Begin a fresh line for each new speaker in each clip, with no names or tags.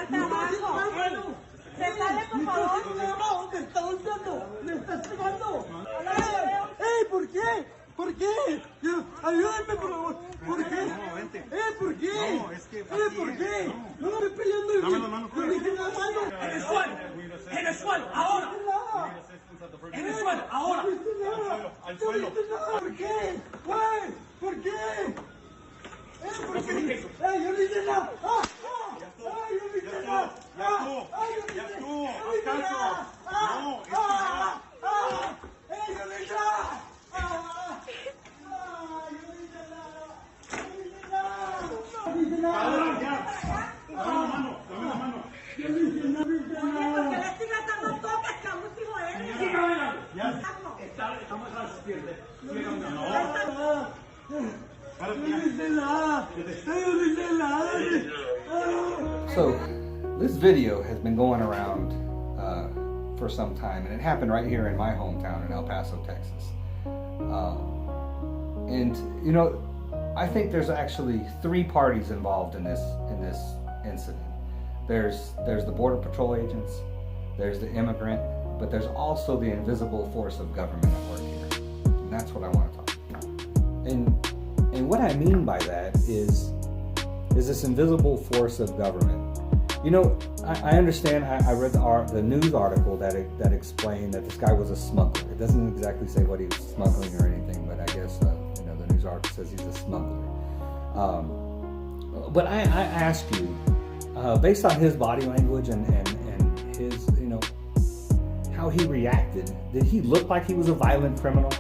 trabajo. ¿Se sale, por favor?
Me está golpeando, me está pegando. ¿Por qué? ¿Por qué? Ayúdenme, por favor. ¿Por qué? ¿Por qué?
No, es que
¿Por qué? No, me estoy peleando.
Dame la mano,
no me dejen la mano.
En el suelo, en el suelo, ahora. En el suelo, ahora.
Al suelo.
¿Por qué? ¿Por qué? ¿Por qué? Yo no hice nada. Yo no hice nada.
Ya estuvo, haz caso. No, es que
Yo no hice nada.
Ahora ya. Dame la mano.
¿Por qué le estoy gastando toques, cabrón, si no eres?
Ya.
Estamos a las piernas.
So, this video has been going around for some time, and it happened right here in my hometown in El Paso, Texas. And you know, I think there's actually three parties involved in this incident. There's the Border Patrol agents, there's the immigrant, but there's also the invisible force of government at work here. And that's what I want to talk about. And what I mean by that is this invisible force of government. You know, I understand. I read the news article that explained that this guy was a smuggler. It doesn't exactly say what he was smuggling or anything, but I guess you know, the news article says he's a smuggler. But I ask you, based on his body language and his, you know, how he reacted, did he look like he was a violent criminal?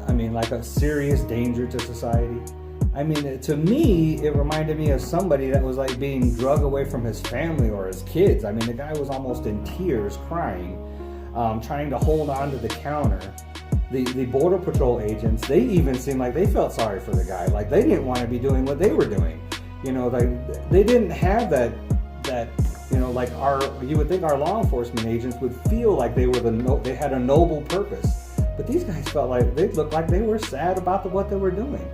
I mean, like a serious danger to society? I mean, to me, it reminded me of somebody that was like being drugged away from his family or his kids. I mean, the guy was almost in tears, crying, trying to hold on to the counter. The Border Patrol agents, they even seemed like they felt sorry for the guy. Like they didn't want to be doing what they were doing. You know, like they didn't have that, you know, like you would think our law enforcement agents would feel like they had a noble purpose. But these guys felt like they looked like they were sad about what they were doing.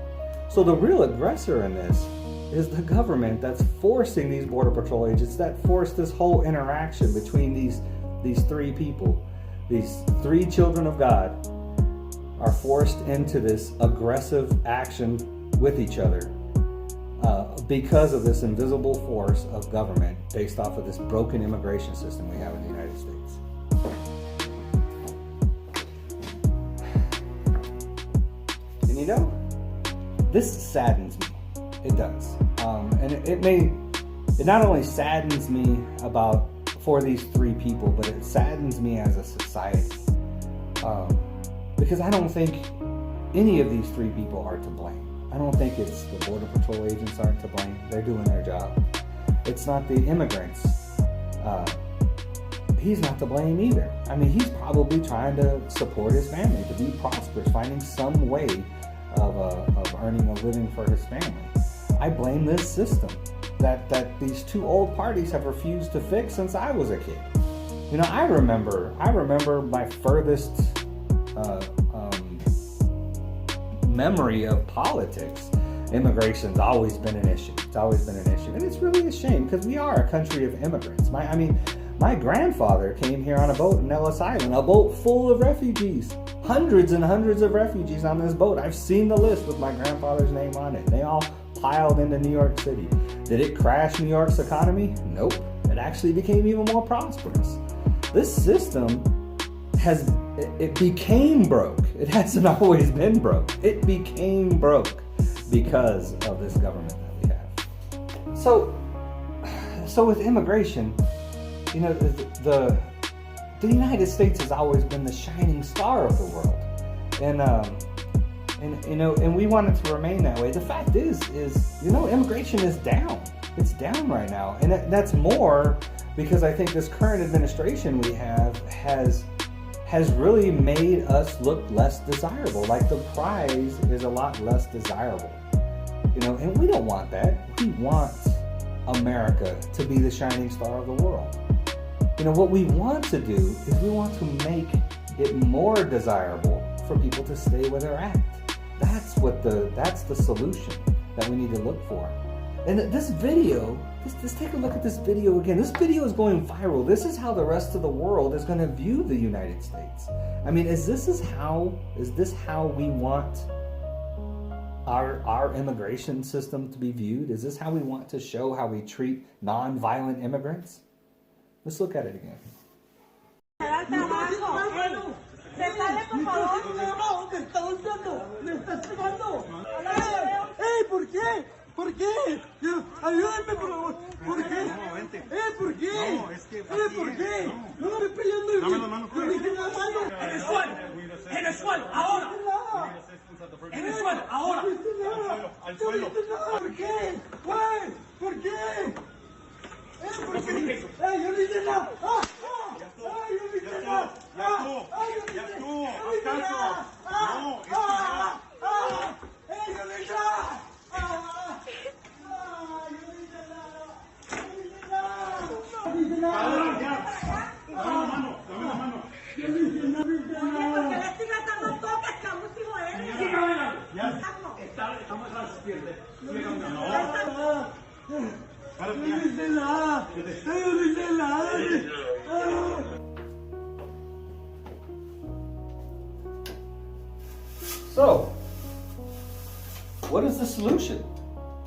So the real aggressor in this is the government that's forcing these Border Patrol agents, that forced this whole interaction between these three people. These three children of God are forced into this aggressive action with each other because of this invisible force of government based off of this broken immigration system we have in the United States. And you know, this saddens me. It does. And it not only saddens me for these three people, but it saddens me as a society. Because I don't think any of these three people are to blame. I don't think it's the Border Patrol agents aren't to blame. They're doing their job. It's not the immigrants. He's not to blame either. I mean, he's probably trying to support his family, to be prosperous, finding some way of earning a living for his family. I blame this system that these two old parties have refused to fix since I was a kid. You know, I remember my furthest memory of politics. Immigration's always been an issue. It's always been an issue, and it's really a shame because we are a country of immigrants. My grandfather came here on a boat in Ellis Island, a boat full of refugees. Hundreds and hundreds of refugees on this boat. I've seen the list with my grandfather's name on it. They all piled into New York City. Did it crash New York's economy? Nope. It actually became even more prosperous. This system it became broke. It hasn't always been broke. It became broke because of this government that we have. So with immigration, you know, the United States has always been the shining star of the world, and you know, and we want it to remain that way. The fact is you know, immigration is down. It's down right now, and that's more because I think this current administration we have has really made us look less desirable. Like the prize is a lot less desirable, you know, and we don't want that. We want America to be the shining star of the world. You know, what we want to do is we want to make it more desirable for people to stay where they're at. That's the solution that we need to look for. And this video, just take a look at this video again. This video is going viral. This is how the rest of the world is going to view the United States. I mean, is this how we want our immigration system to be viewed? Is this how we want to show how we treat non-violent immigrants? Let's look at it again.
Se sale, por favor.
Me está golpeando, me está pegando. ¡Ey! ¿Por qué? ¿Por qué? Ayúdenme, por favor. ¿Por qué? ¿Por qué?
No, es que
¿Por qué? No, me estoy peleando.
Dame la mano,
Yo dije la mano.
En el suelo. En el suelo. Ahora. En el suelo. Ahora.
Al suelo.
¿Por qué? Güey, ¿por qué? ¿Por qué? Yo no hice nada. Yo no hice nada.
Ya estuvo. Haz caso. No, es que ya.
Yo no hice nada.
Ahora ya. Dame la mano. Dame la mano.
Porque le estoy tratando toques, camusijo eres.
Ya.
Estamos a las piernas.
Párate
Yo
ya.
no hice nada. Yo no hice nada.
So, what is the solution?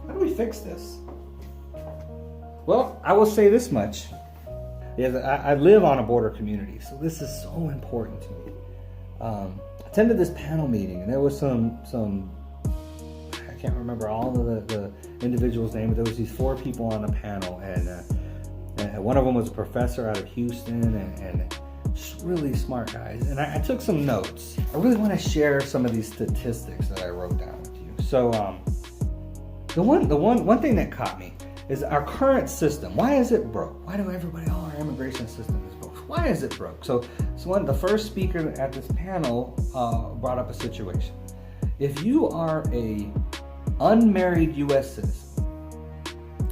How do we fix this? Well, I will say this much. I live on a border community, so this is so important to me. I attended this panel meeting, and there was some I can't remember all of the individuals' names, but there was these 4 people on the panel, and one of them was a professor out of Houston, and just really smart guys. And I took some notes. I really want to share some of these statistics that I wrote down with you. So, the one thing that caught me is our current system. Why is it broke? Why do all our immigration system is broke? Why is it broke? So the first speaker at this panel brought up a situation. If you are a unmarried U.S. citizen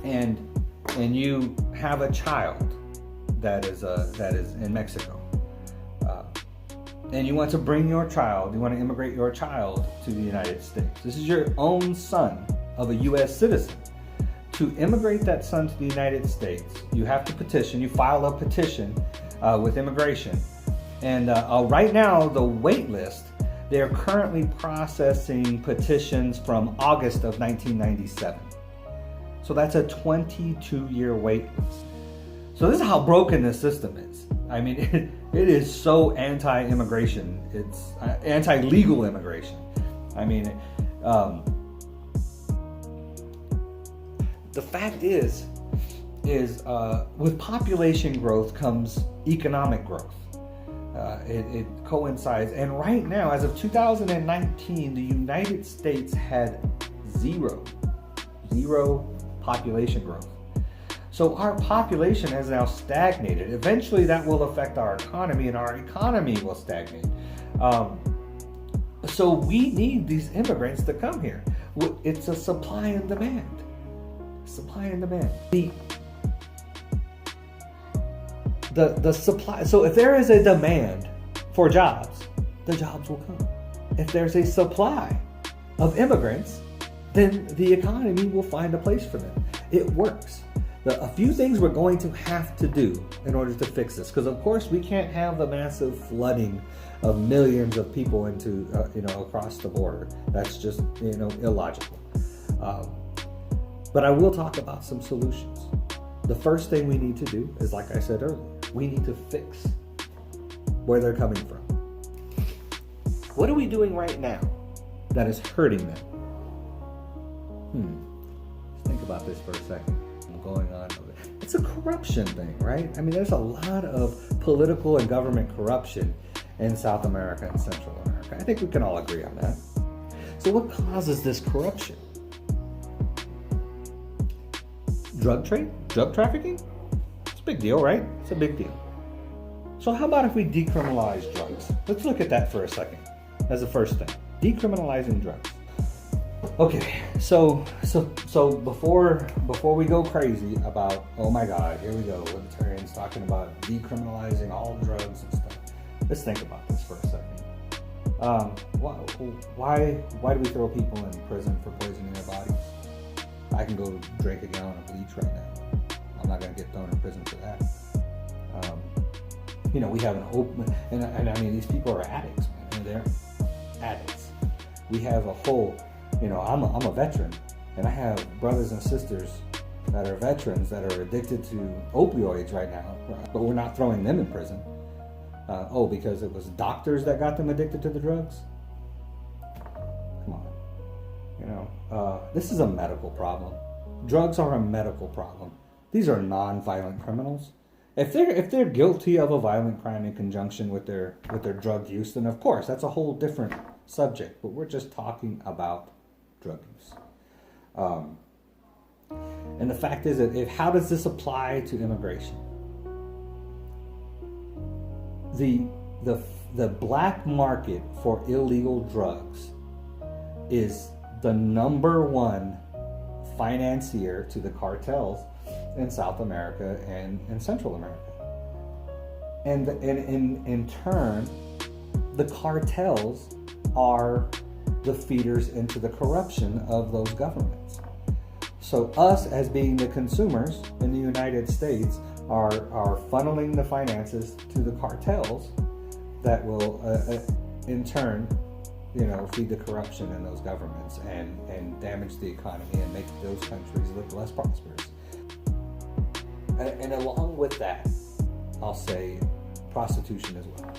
and you have a child that is in Mexico, and you want to bring your child, you want to immigrate your child to the United States. This is your own son of a U.S. citizen. To immigrate that son to the United States, you have to petition. You file a petition with immigration. And right now, the wait list, they're currently processing petitions from August of 1997. So that's a 22-year wait list. So this is how broken this system is. I mean, it is so anti-immigration. It's anti-legal immigration. I mean, the fact is with population growth comes economic growth. It coincides. And right now, as of 2019, the United States had zero population growth. So our population has now stagnated. Eventually that will affect our economy, and our economy will stagnate. So we need these immigrants to come here. It's a supply and demand. Supply and demand. The supply. So if there is a demand for jobs, the jobs will come. If there's a supply of immigrants, then the economy will find a place for them. It works. A few things we're going to have to do in order to fix this, because of course we can't have the massive flooding of millions of people into across the border. That's just illogical. But I will talk about some solutions. The first thing we need to do is, like I said earlier, we need to fix where they're coming from. What are we doing right now that is hurting them? Let's think about this for a second. I'm going on. It's a corruption thing, right? I mean, there's a lot of political and government corruption in South America and Central America. I think we can all agree on that. So what causes this corruption? Drug trafficking? It's a big deal, right? It's a big deal. So how about if we decriminalize drugs? Let's look at that for a second as the first thing. Decriminalizing drugs. Okay, so before we go crazy about, oh my God, here we go, libertarians talking about decriminalizing all drugs and stuff. Let's think about this for a second. Why do we throw people in prison for poisoning their bodies? I can go drink a gallon of bleach right now. I'm not going to get thrown in prison for that. You know, we have an open, and I mean, these people are addicts, man. I mean, they're addicts. We have a whole, you know, I'm a veteran, and I have brothers and sisters that are veterans that are addicted to opioids right now, but we're not throwing them in prison. Because it was doctors that got them addicted to the drugs? Come on. You know, this is a medical problem. Drugs are a medical problem. These are non-violent criminals. If they're guilty of a violent crime in conjunction with their drug use, then of course that's a whole different subject. But we're just talking about drug use. And the fact is that how does this apply to immigration? The black market for illegal drugs is the number one financier to the cartels in South America and in Central America. And in turn, the cartels are the feeders into the corruption of those governments. So us, as being the consumers in the United States, are funneling the finances to the cartels that will, in turn, you know, feed the corruption in those governments and damage the economy and make those countries look less prosperous. And along with that, I'll say prostitution as well.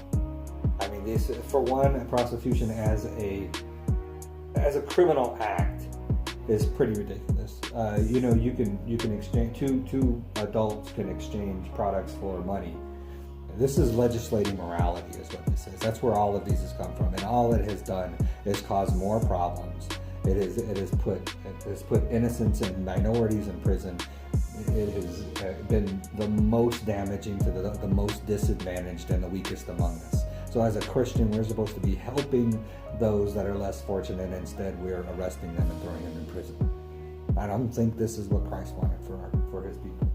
I mean, this, for one, prostitution as a criminal act is pretty ridiculous. You know, you can exchange two adults can exchange products for money. This is legislating morality, is what this is. That's where all of these has come from, and all it has done is cause more problems. It has put innocents and minorities in prison. It has been the most damaging to the most disadvantaged and the weakest among us. So as a Christian, we're supposed to be helping those that are less fortunate. Instead, we're arresting them and throwing them in prison. I don't think this is what Christ wanted for his people.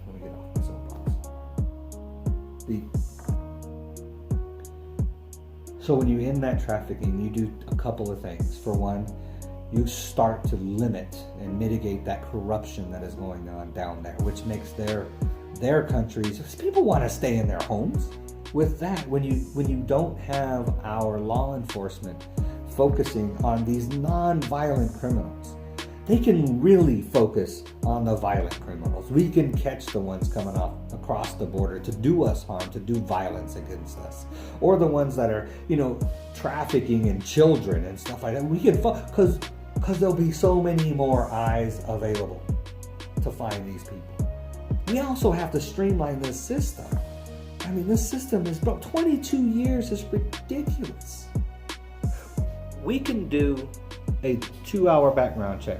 Let me get off my soapbox. So when you end that trafficking, you do a couple of things. For one, you start to limit and mitigate that corruption that is going on down there, which makes their countries, people want to stay in their homes. With that, when you don't have our law enforcement focusing on these non-violent criminals, they can really focus on the violent criminals. We can catch the ones coming across the border to do us harm, to do violence against us, or the ones that are, you know, trafficking in children and stuff like that. We can, because there'll be so many more eyes available to find these people. We also have to streamline this system. I mean, this system is broke. 22 years is ridiculous. We can do a 2-hour background check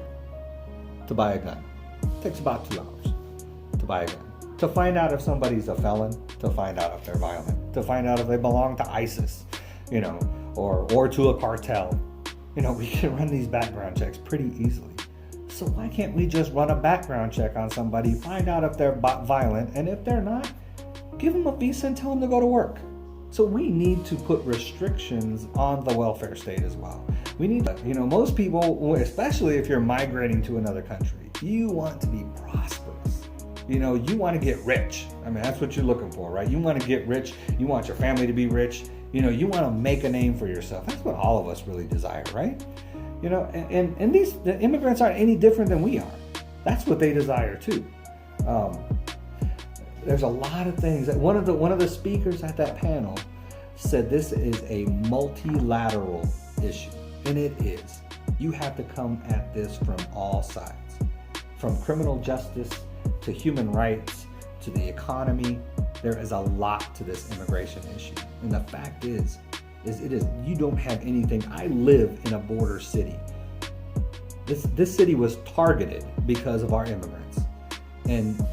to buy a gun. It takes about 2 hours to buy a gun. To find out if somebody's a felon, to find out if they're violent, to find out if they belong to ISIS, you know, or to a cartel. You know, we can run these background checks pretty easily. So why can't we just run a background check on somebody, find out if they're violent, and if they're not, give them a visa and tell them to go to work. So we need to put restrictions on the welfare state as well. We need to, you know, most people, especially if you're migrating to another country, you want to be prosperous. You know, you want to get rich. I mean, that's what you're looking for, right? You want to get rich. You want your family to be rich. You know, you want to make a name for yourself. That's what all of us really desire, right? You know, and the immigrants aren't any different than we are. That's what they desire too. There's a lot of things that one of the speakers at that panel said this is a multilateral issue, and it is. You have to come at this from all sides, from criminal justice to human rights to the economy. There is a lot to this immigration issue, and the fact is you don't have anything. I live in a border city. This city was targeted because of our immigrants, and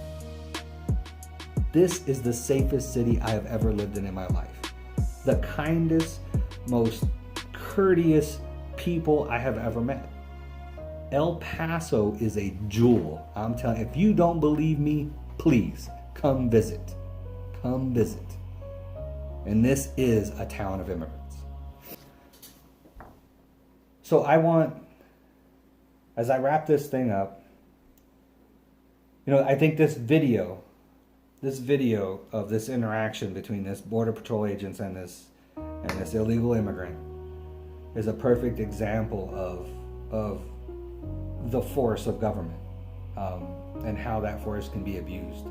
this is the safest city I have ever lived in my life. The kindest, most courteous people I have ever met. El Paso is a jewel. I'm telling you, if you don't believe me, please come visit. Come visit. And this is a town of immigrants. So I want as I wrap this thing up, you know, I think this video of this interaction between this Border Patrol agents and this illegal immigrant is a perfect example of the force of government, and how that force can be abused,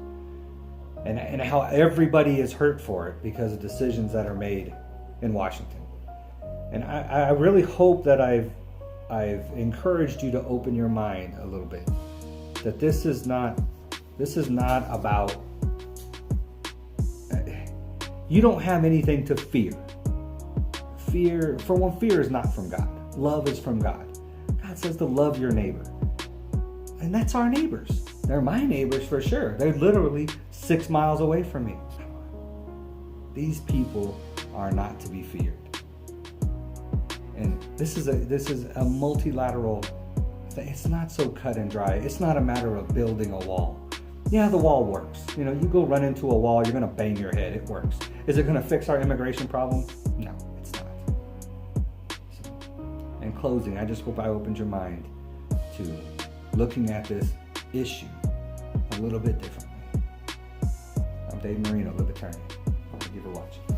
and how everybody is hurt for it because of decisions that are made in Washington. And I really hope that I've encouraged you to open your mind a little bit, that this is not about, you don't have anything to fear. Fear is not from God. Love is from God. God says to love your neighbor. And that's our neighbors. They're my neighbors for sure. They're literally 6 miles away from me. These people are not to be feared. And this is a multilateral thing. It's not so cut and dry. It's not a matter of building a wall. Yeah, the wall works. You know, you go run into a wall, you're going to bang your head. It works. Is it going to fix our immigration problem? No, it's not. So, in closing, I just hope I opened your mind to looking at this issue a little bit differently. I'm Dave Marino, Libertarian. Thank you for watching.